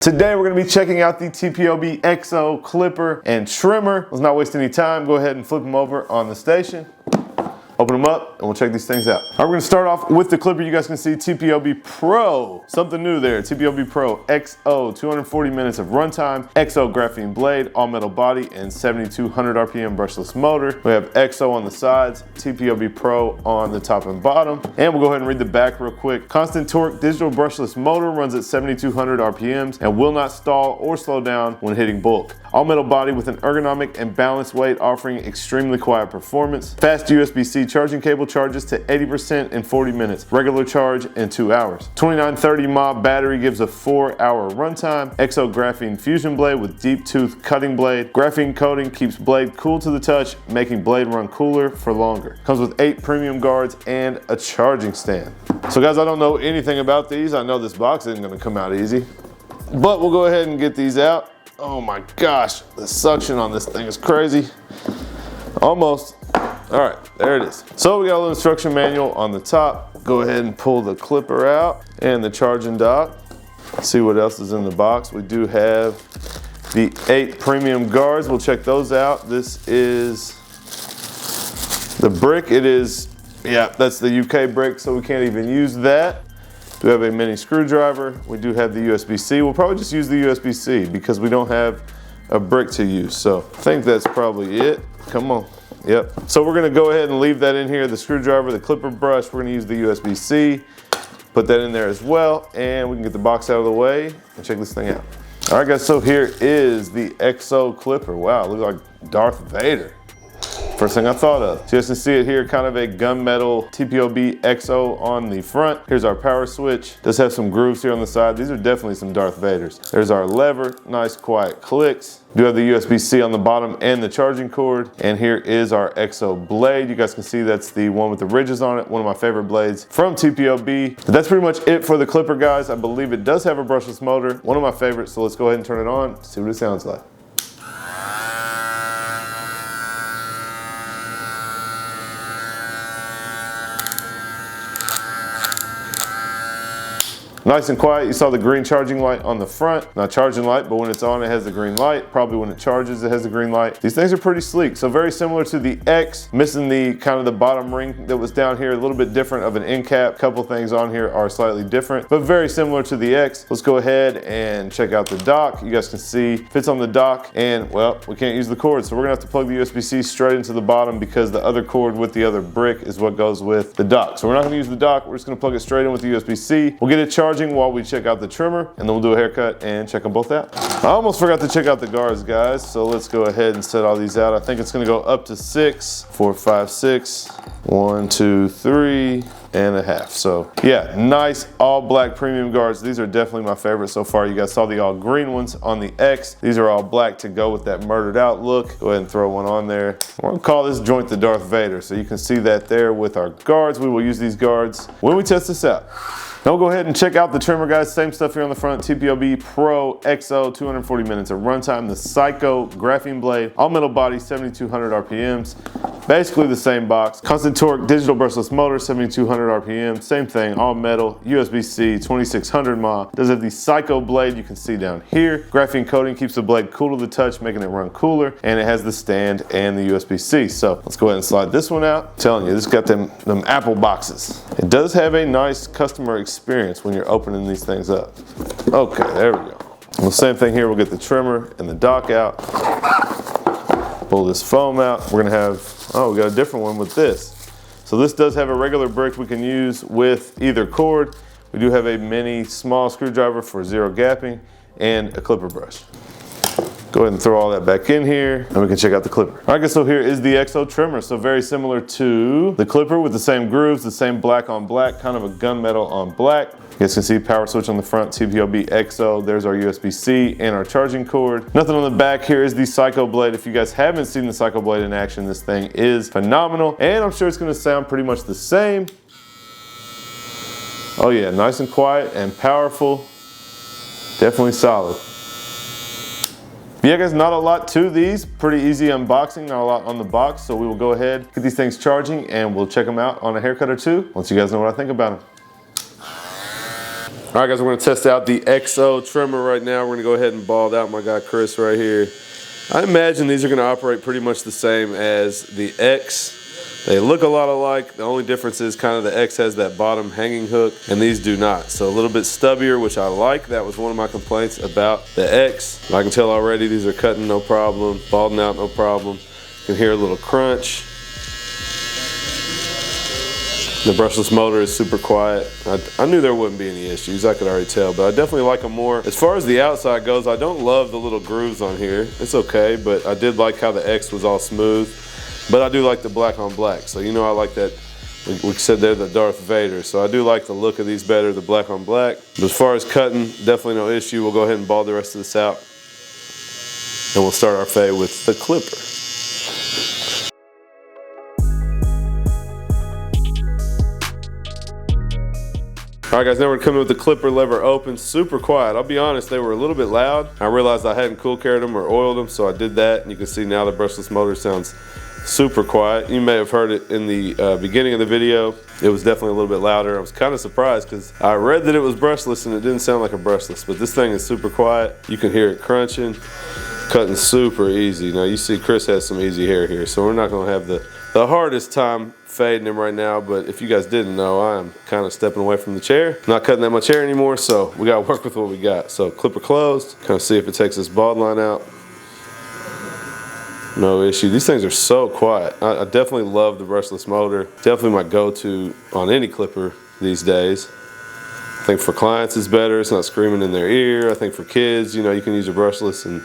Today we're going to be checking out the TPOB XL clipper and trimmer. Let's not waste any time. Go ahead and flip them over on the station. Open them up and we'll check these things out. All right, we're gonna start off with the clipper. You guys can see TPOB Pro, something new there. TPOB Pro XO, 240 minutes of runtime, XO graphene blade, all metal body, and 7,200 RPM brushless motor. We have XO on the sides, TPOB Pro on the top and bottom. And we'll go ahead and read the back real quick. Constant torque digital brushless motor runs at 7,200 RPMs and will not stall or slow down when hitting bulk. All metal body with an ergonomic and balanced weight, offering extremely quiet performance. Fast USB-C charging cable charges to 80% in 40 minutes. Regular charge in 2 hours. 2930 mAh battery gives a 4-hour runtime. XO graphene fusion blade with deep tooth cutting blade. Graphene coating keeps blade cool to the touch, making blade run cooler for longer. Comes with 8 premium guards and a charging stand. So guys, I don't know anything about these. I know this box isn't gonna come out easy, but we'll go ahead and get these out. Oh my gosh, the suction on this thing is crazy. Almost. All right, there it is. So we got a little instruction manual on the top. Go ahead and pull the clipper out and the charging dock. See what else is in the box. We do have the 8 premium guards. We'll check those out. This is the brick. It is, yeah, that's the UK brick, so we can't even use that. We have a mini screwdriver. We do have the USB-C. We'll probably just use the USB-C because we don't have a brick to use. So I think that's probably it. Come on. Yep. So we're gonna go ahead and leave that in here. The screwdriver, the clipper brush, we're gonna use the USB-C. Put that in there as well, and we can get the box out of the way and check this thing out. All right guys, so here is the XO clipper. Wow, it looks like Darth Vader. First thing I thought of. So you guys can see it here, kind of a gunmetal TPOB XO on the front. Here's our power switch. Does have some grooves here on the side. These are definitely some Darth Vaders. There's our lever, nice quiet clicks. Do have the USB-C on the bottom and the charging cord. And here is our XO blade. You guys can see that's the one with the ridges on it. One of my favorite blades from TPOB. But that's pretty much it for the clipper, guys. I believe it does have a brushless motor. One of my favorites. So let's go ahead and turn it on, see what it sounds like. Nice and quiet. You saw the green charging light on the front. Not charging light, but when it's on, it has the green light. Probably when it charges, it has the green light. These things are pretty sleek. So very similar to the X, missing the kind of the bottom ring that was down here, a little bit different of an end cap. Couple things on here are slightly different, but very similar to the X. Let's go ahead and check out the dock. You guys can see fits on the dock, and well, we can't use the cord. So we're gonna have to plug the USB-C straight into the bottom because the other cord with the other brick is what goes with the dock. So we're not gonna use the dock. We're just gonna plug it straight in with the USB-C. We'll get it charging while we check out the trimmer, and then we'll do a haircut and check them both out. I almost forgot to check out the guards, guys, so let's go ahead and set all these out. I think it's gonna go up to 6, 4, 5, 6, 1, 2, 3 and a half. So yeah, nice all black premium guards. These are definitely my favorite so far. You guys saw the all green ones on the X. These are all black to go with that murdered out look. Go ahead and throw one on there. We're gonna call this joint the Darth Vader. So you can see that there with our guards. We will use these guards when we test this out. Now we'll go ahead and check out the trimmer, guys. Same stuff here on the front. TPOB Pro XO, 240 minutes of runtime. The Psycho graphene blade, all metal body, 7,200 RPMs. Basically the same box. Constant torque, digital brushless motor, 7,200 RPM. Same thing, all metal, USB-C, 2,600 mAh. Does have the Psycho blade you can see down here. Graphene coating keeps the blade cool to the touch, making it run cooler. And it has the stand and the USB-C. So let's go ahead and slide this one out. I'm telling you, this got them Apple boxes. It does have a nice customer experience when you're opening these things up. Okay, there we go. Well, same thing here. We'll get the trimmer and the dock out. Pull this foam out. We're gonna have, oh, we got a different one with this. So this does have a regular brick we can use with either cord. We do have a mini small screwdriver for zero gapping and a clipper brush. Go ahead and throw all that back in here and we can check out the clipper. All right guys, so here is the XO trimmer. So very similar to the clipper with the same grooves, the same black on black, kind of a gunmetal on black. You guys can see power switch on the front, TPOB XO. There's our USB-C and our charging cord. Nothing on the back. Here is the Psycho blade. If you guys haven't seen the Psycho blade in action, this thing is phenomenal. And I'm sure it's gonna sound pretty much the same. Oh yeah, nice and quiet and powerful. Definitely solid. Yeah guys, not a lot to these. Pretty easy unboxing, not a lot on the box. So we will go ahead, get these things charging, and we'll check them out on a haircut or two once you guys know what I think about them. All right, guys, we're gonna test out the XO trimmer right now. We're gonna go ahead and bald out my guy Chris right here. I imagine these are gonna operate pretty much the same as the X. They look a lot alike. The only difference is kind of the X has that bottom hanging hook and these do not. So a little bit stubbier, which I like. That was one of my complaints about the X. I can tell already these are cutting no problem, balding out no problem. You can hear a little crunch. The brushless motor is super quiet. I knew there wouldn't be any issues, I could already tell, but I definitely like them more. As far as the outside goes, I don't love the little grooves on here. It's okay, but I did like how the X was all smooth. But I do like the black on black. So you know I like that, we said they're the Darth Vader. So I do like the look of these better, the black on black. But as far as cutting, definitely no issue. We'll go ahead and bald the rest of this out. And we'll start our fade with the clipper. All right, guys, now we're coming with the clipper lever open, super quiet. I'll be honest, they were a little bit loud. I realized I hadn't cool cared them or oiled them, so I did that. And you can see now the brushless motor sounds super quiet. You may have heard it in the beginning of the video. It was definitely a little bit louder. I was kind of surprised because I read that it was brushless and it didn't sound like a brushless, but this thing is super quiet. You can hear it crunching, cutting super easy. Now you see Chris has some easy hair here, so we're not gonna have the hardest time fading him right now, but if you guys didn't know, I'm kind of stepping away from the chair. Not cutting that much hair anymore, so we gotta work with what we got. So clipper closed, kind of see if it takes this bald line out. No issue. These things are so quiet. I definitely love the brushless motor. Definitely my go-to on any clipper these days. I think for clients it's better. It's not screaming in their ear. I think for kids, you know, you can use a brushless and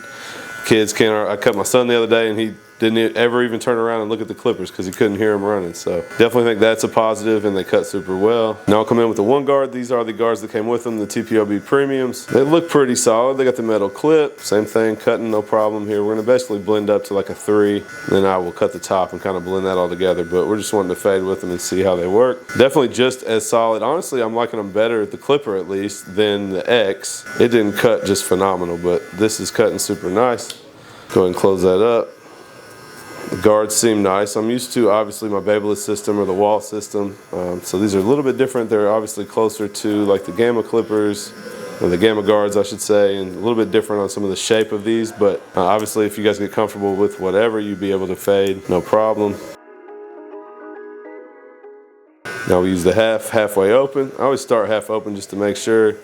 kids can't. I cut my son the other day and he didn't ever even turn around and look at the clippers because he couldn't hear them running. So definitely think that's a positive, and they cut super well. Now I'll come in with the one guard. These are the guards that came with them, the TPOB premiums. They look pretty solid. They got the metal clip, same thing, cutting no problem here. We're gonna basically blend up to like a 3, then I will cut the top and kind of blend that all together, but we're just wanting to fade with them and see how they work. Definitely just as solid. Honestly, I'm liking them better, the clipper at least, than the X. It didn't cut just phenomenal, but this is cutting super nice. Go ahead and close that up. The guards seem nice. I'm used to obviously my Babyliss system or the wall system. So these are a little bit different. They're obviously closer to like the Gamma clippers, or the Gamma guards I should say, and a little bit different on some of the shape of these, but obviously if you guys get comfortable with whatever, you'd be able to fade, no problem. Now we use the halfway open. I always start half open just to make sure.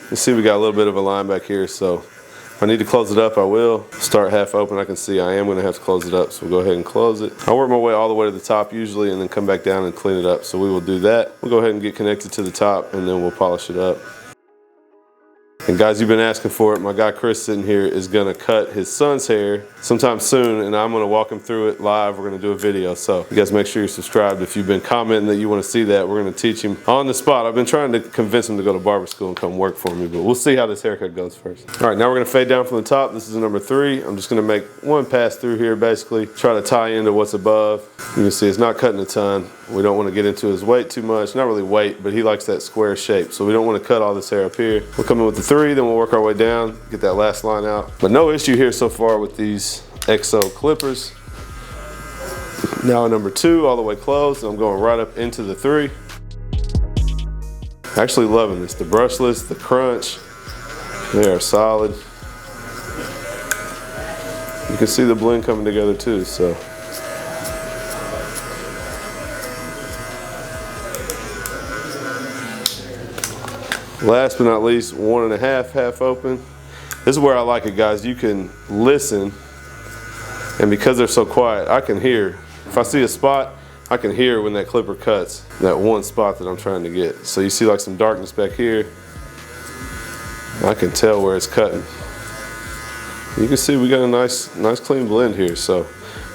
You see we got a little bit of a line back here, so if I need to close it up, I will. Start half open, I can see I am gonna have to close it up, so we'll go ahead and close it. I work my way all the way to the top usually and then come back down and clean it up, so we will do that. We'll go ahead and get connected to the top and then we'll polish it up. And guys, you've been asking for it. My guy Chris sitting here is gonna cut his son's hair sometime soon, and I'm gonna walk him through it live. We're gonna do a video, so you guys make sure you're subscribed. If you've been commenting that you wanna see that, we're gonna teach him on the spot. I've been trying to convince him to go to barber school and come work for me, but we'll see how this haircut goes first. All right, now we're gonna fade down from the top. This is number 3. I'm just gonna make one pass through here, basically. Try to tie into what's above. You can see it's not cutting a ton. We don't wanna get into his weight too much. Not really weight, but he likes that square shape, so we don't wanna cut all this hair up here. We'll come in with the 3, then we'll work our way down, get that last line out. But no issue here so far with these XO clippers. Now number 2, all the way closed, and I'm going right up into the 3. Actually loving this, the brushless, the crunch, they are solid. You can see the blend coming together too, so. Last but not least, 1.5 half open. This is where I like it, guys. You can listen, and because they're so quiet, I can hear. If I see a spot, I can hear when that clipper cuts that one spot that I'm trying to get. So you see like some darkness back here. I can tell where it's cutting. You can see we got a nice clean blend here. So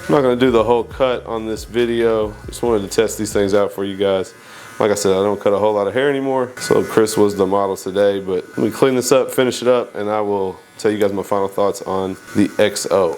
I'm not gonna do the whole cut on this video. Just wanted to test these things out for you guys. Like I said, I don't cut a whole lot of hair anymore, so Chris was the model today, but let me clean this up, finish it up, and I will tell you guys my final thoughts on the XO.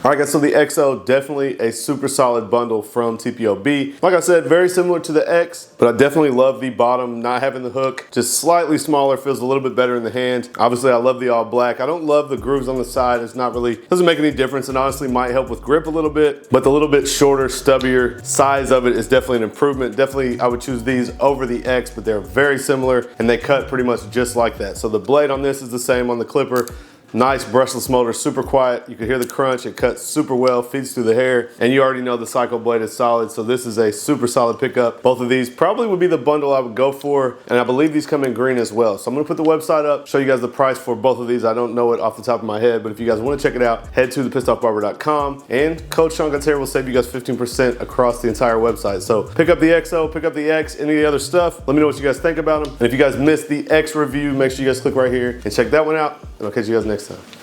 All right guys, so the XO, definitely a super solid bundle from TPOB. Like I said, very similar to the X, but I definitely love the bottom, not having the hook, just slightly smaller, feels a little bit better in the hand. Obviously I love the all black. I don't love the grooves on the side. It's not really, doesn't make any difference, and honestly might help with grip a little bit, but the little bit shorter, stubbier size of it is definitely an improvement. Definitely I would choose these over the X, but they're very similar and they cut pretty much just like that. So the blade on this is the same on the Clipper. Nice brushless motor, super quiet. You can hear the crunch, it cuts super well, feeds through the hair, and you already know the cycle blade is solid, so this is a super solid pickup. Both of these probably would be the bundle I would go for, and I believe these come in green as well. So I'm gonna put the website up, show you guys the price for both of these. I don't know it off the top of my head, but if you guys wanna check it out, head to thepissedoffbarber.com, and code Seancutshair will save you guys 15% across the entire website. So pick up the XO, pick up the X, any of the other stuff. Let me know what you guys think about them. And if you guys missed the X review, make sure you guys click right here and check that one out, and I'll catch you guys next time.